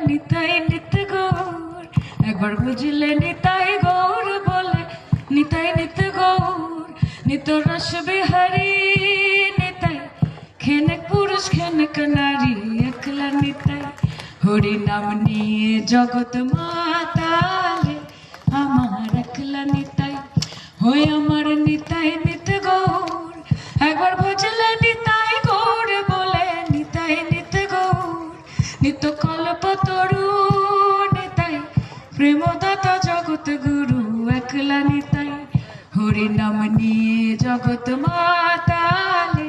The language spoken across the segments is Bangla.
নিতাই নিত গৌর, একবার বুঝলে নিতাই গৌর বলে নিতাই নিত গৌর, নিত রস বিহারী নিতাই, খেনেক পুরুষ খেনেক নারী, একলা নিতাই। হরি নাম নিয়ে জগৎ মাতালে আমার একলা নিতাই, হয়ে আমার নিতাই নিত গৌর, একবার বুঝলে নিতাই গৌর বলে নিতাই নিত গৌর, নিত কল্প তরু নিতাই, প্রেমদাতা জগৎ গুরু একলা নিতাই। হরি নাম নিয়ে জগৎ মাতালে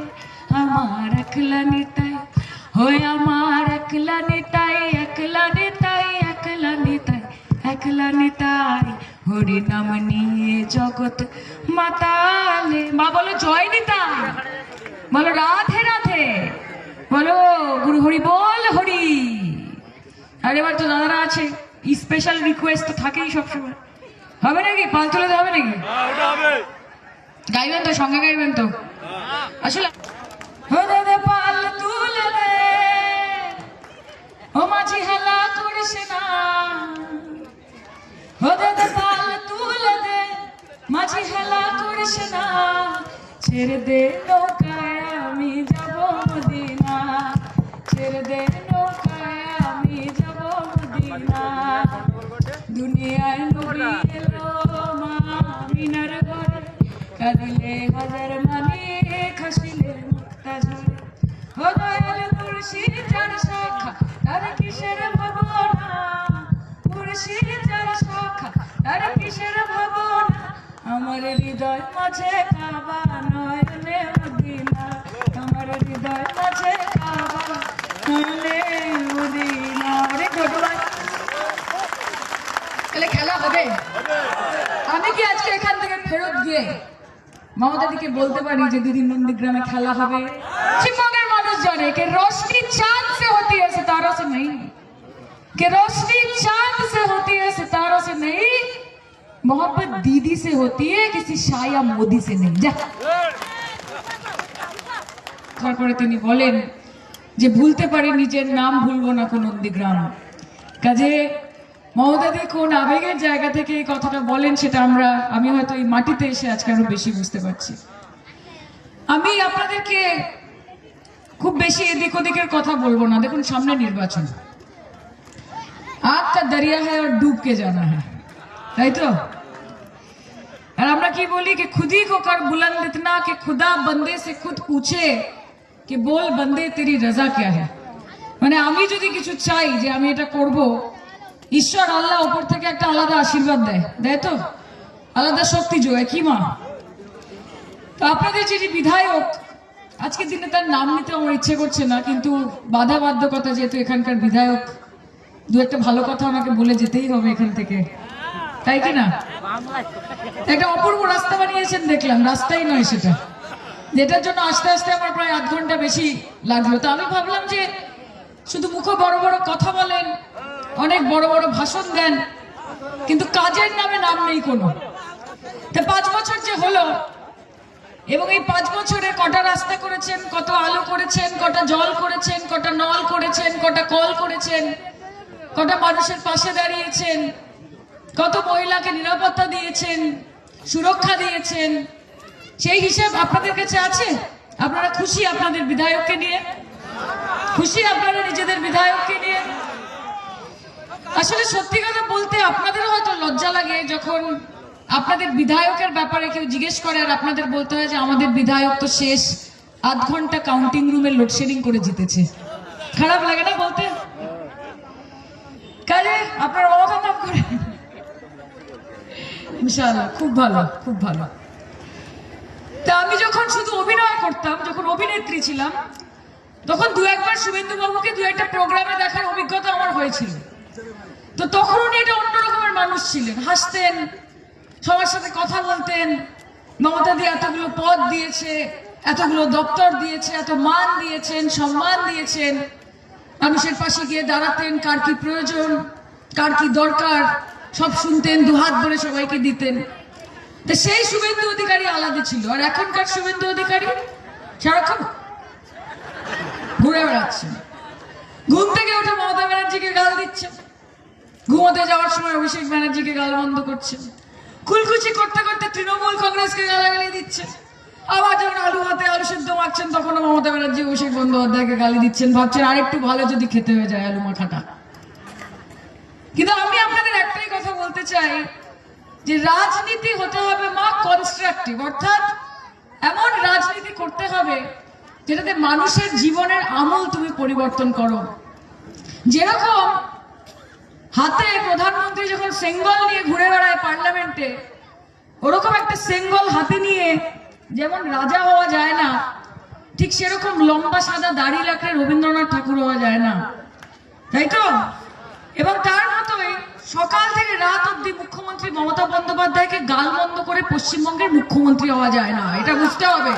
আমার একলা নিতাই, হয়ে আমার একলা নিতাই, একলা নিতাই, একলা নিতাই, একলা নিতাই। হরি নাম নিয়ে জগৎ মাতালে। মা বলো জয় নিতাই, বলো রাধে রাধে, বলো গুরু হরি বল হরি। আর এবার তো দাদারা আছে, স্পেশাল রিকোয়েস্ট তো থাকেই সবসময়। হবে নাকি পাল তুলে হবে নাকি? গাইবেন তো, সঙ্গে গাইবেন তো? আসলে পাল তুলে দে ও মাঝি, হেলা করিস না। পাল তুলে দে মাঝি, হেলা করিস না। ছেড়ে দে নৌকায় আমি যাব মদিনা, ছেড়ে দে নৌকায় আমি যাব মদিনা। দুনিয়ায় নবী এলো মা মিনার ঘরে, কাঁদিলে হাজার মানে খাসিলে মুক্তা ঝরে। ও দয়াল মুর্শিদ যার শাখা তার কিসের ভাবনা, মুর্শিদ যার শাখা তার কিসের ভাবনা। আমার হৃদয় মাঝে কাবা নয়নে মদিনা, আমার হৃদয় মাঝে কাবা নয়নে মদিনা। রে ঘটনা তাহলে খেলা হবে। আমি কি আজকে এখান থেকে ফেরত গিয়ে মমতাদিকে বলতে পারি যে দিদি নন্দীগ্রামে খেলা হবে? শিবমোগের মানুষ জানে कि रोशनी चांद से होती है सितारों से नहीं, कि रोशनी चांद से होती है सितारों से नहीं, मोहब्बत दीदी से होती है किसी शाह या मोदी से नहीं। जा তারপরে তিনি বলেন যে ভুলতে পারি নিজের নাম, ভুলবো না কোন নন্দীগ্রাম। কাজে মমতাদি কোন আবেগের জায়গা থেকে এই কথাটা বলেন সেটা আমি হয়তো এই মাটিতে এসে আজকে আরো বেশি বুঝতে পারছি। আমি আপনাদেরকে খুব বেশি এদিক ওদিকের কথা বলবো না। দেখুন সামনে নির্বাচন, আগ কা দরিয়া হ্যায় আর ডুব কে জানা হ্যায়, তাই তো? আর আমরা কি বলি कि खुद ही को कर बुलंद इतना कि खुदा बंदे से खुद पूछे कि बोल बंदे तेरी रजा क्या है। মানে আমি যদি কিছু চাই যে আমি এটা করব, ঈশ্বর আল্লাহ উপর থেকে একটা আলাদা আশীর্বাদ দেয়, দেয় তো, আলাদা শক্তি যোগায় কি মা? তো আপনাদের যে বিধায়ক, আজকের দিনে তার নাম নিতে আমার ইচ্ছে করছে না, কিন্তু বাধা বাধ্যকতা যেহেতু এখানকার বিধায়ক, দু একটা ভালো কথা আমাকে বলে যেতেই হবে এখান থেকে, তাই কি না? একটা অপূর্ব রাস্তা বানিয়েছেন দেখলাম, রাস্তাই নয় সেটা, যেটার জন্য আস্তে আস্তে আমার প্রায় আধ ঘন্টা বেশি লাগলো। তো আমি ভাবলাম যে শুধু মুখে বড় বড় কথা বলেন, অনেক বড় বড় ভাষণ দেন, কিন্তু কাজের নামে নাম নেই কোনো। তা 5 বছর যে হলো, এবং এই 5 বছরে কটা রাস্তা করেছেন, কত আলো করেছেন, কটা জল করেছেন, কটা নল করেছেন, কটা কল করেছেন, কটা মানুষের পাশে দাঁড়িয়েছেন, কত মহিলাকে নিরাপত্তা দিয়েছেন, সুরক্ষা দিয়েছেন, সেই হিসাব আপনাদের কাছে আছে? আপনারা খুশি আপনাদের বিধায়ককে নিয়ে? খুশি আপনারা নিজেদের বিধায়ককে নিয়ে? আসলে সত্যি কথা বলতে আপনাদের হয়তো লজ্জা লাগে যখন আপনাদের বিধায়কের ব্যাপারে কেউ জিজ্ঞেস করে আর আপনাদের বলতে হয় যে আমাদের বিধায়ক তো শেষ আধ ঘন্টা কাউন্টিং রুমে লোডশেডিং করে জিতেছে। খারাপ লাগে না বলতে? কাজে আপনারা অবকাম করে ইনশাআল্লাহ খুব ভালো, খুব ভালো। তা আমি যখন শুধু অভিনয় করতাম, যখন অভিনেত্রী ছিলাম, তখন দু একবার শুভেন্দু বাবুকে দু একটা প্রোগ্রামে দেখার অভিজ্ঞতা আমার হয়েছিল। তো তখন উনি এটা অন্য রকমের মানুষ ছিলেন, হাসতেন, সবার সাথে কথা বলতেন। মমতাদি এতগুলো পদ দিয়েছে, এতগুলো দপ্তর দিয়েছে, এত মান দিয়েছেন, সম্মান দিয়েছেন, মানুষের পাশে গিয়ে দাঁড়াতেন, কার কি প্রয়োজন, কার কি দরকার সব শুনতেন, দুহাত ধরে সবাইকে দিতেন। তো সেই শুভেন্দু অধিকারী আলাদা ছিল। আর এখনকার শুভেন্দু অধিকারী সারাক্ষণ ঘুরে বেড়াচ্ছেন। ঘুম থেকে উঠে মমতা ব্যানার্জিকে গাল দিচ্ছেন, ঘুমোতে যাওয়ার সময় অভিষেক ব্যানার্জিকে গাল বন্ধ করছেন, কুলকুচি করতে করতে তৃণমূল কংগ্রেসকে গালাগালি দিচ্ছেন, আবার যখন আলু হাতে আলু সিদ্ধ মাখছেন তখনও মমতা ব্যানার্জি অভিষেক বন্দ্যোপাধ্যায়কে গালি দিচ্ছেন, ভাবছেন আরেকটু ভালো যদি খেতে হয়ে যায় আলু মাখাটা। কিন্তু আমি আপনাদের একটাই কথা বলতে চাই যে রাজনীতি হতে হবে মা কনস্ট্রাকটিভ, অর্থাৎ এমন রাজনীতি করতে হবে যেটাতে মানুষের জীবনের আমূল তুমি পরিবর্তন করো। যেরকম হাতে প্রধানমন্ত্রী যখন সেঙ্গল নিয়ে ঘুরে বেড়ায় পার্লামেন্টে, ওরকম একটা সেঙ্গল হাতে নিয়ে যেমন রাজা হওয়া যায় না, ঠিক সেরকম লম্বা সাদা দাড়ি রাখলে রবীন্দ্রনাথ ঠাকুর হওয়া যায় না, তাই তো? এবং তার মতোই সকাল থেকে রাত অব্দি মুখ্যমন্ত্রী মমতা বন্দ্যোপাধ্যায়কে গাল বন্ধ করে পশ্চিমবঙ্গের মুখ্যমন্ত্রী হওয়া যায় না, এটা বুঝতে হবে।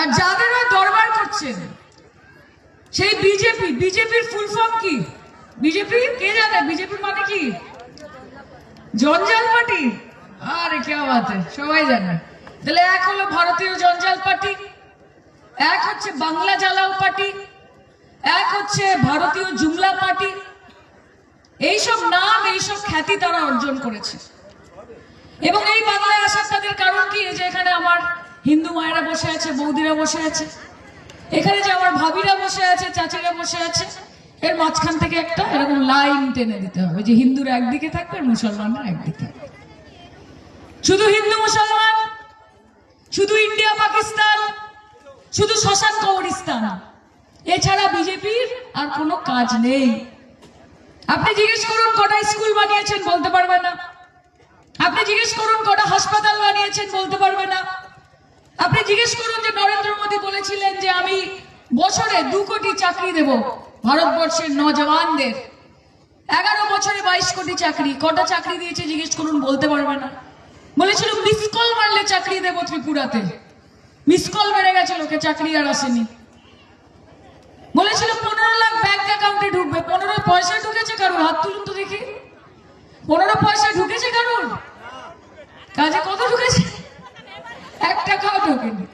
আর যাদের দরবার করছেন সেই বিজেপির ফুল ফর্ম কি? বিজেপি কে জানে? বিজেপির মানে কি? জঞ্জাল পার্টি। আরে কে বাত, সবাই জানে। তাহলে এক হলো ভারতীয় জঞ্জাল পার্টি, এক হচ্ছে বাংলা জ্বালাও পার্টি, এক হচ্ছে ভারতীয় জুমলা পার্টি। এইসব নাম, এইসব খ্যাতি তারা অর্জন করেছে। এবং এই বাংলায় আসার তাদের কারণ কি? যে এখানে আমার হিন্দু মায়েরা বসে আছে, বৌদিরা বসে আছে, এখানে যে আমার ভাবিরা বসে আছে, চাচিরা বসে আছে, এর মাঝখান থেকে একটা এরকম লাইন টেনে দিতে হবে যে হিন্দুরা একদিকে থাকবে আর মুসলমানরা একদিকে থাকবে। শুধু হিন্দু মুসলমান, শুধু ইন্ডিয়া পাকিস্তান, শুধু শ্মশান কবরস্থান, এছাড়া বিজেপির আর কোনো কাজ নেই। আপনি জিজ্ঞেস করুন কটা স্কুল বানিয়েছেন, বলতে পারবে না। আপনি জিজ্ঞেস করুন কটা হাসপাতাল বানিয়েছেন, বলতে পারবে না। আপনি জিজ্ঞেস করুন যে নরেন্দ্র মোদী বলেছিলেন যে আমি বছরে 2 কোটি চাকরি দেব ভারতবর্ষের নজওয়ানদের, 11 বছরে 22 কোটি চাকরি। কটা চাকরি দিয়েছে জিজ্ঞেস করুন, বলতে পারবে না। বলেছিল মিস কল মারলে চাকরি দেব ত্রিপুরাতে, মিস কল মেরে গেছে লোকে, চাকরি আর আসেনি। বলেছিল 15 লাখ ব্যাংক অ্যাকাউন্টে ঢুকবে, 15 পয়সা ঢুকেছে কারোর? হাত তুলুন তো দেখি। 15 পয়সা ঢুকেছে কারোর কাজে? কত ঢুকেছে? 1 টাকাও ঢোকেনি।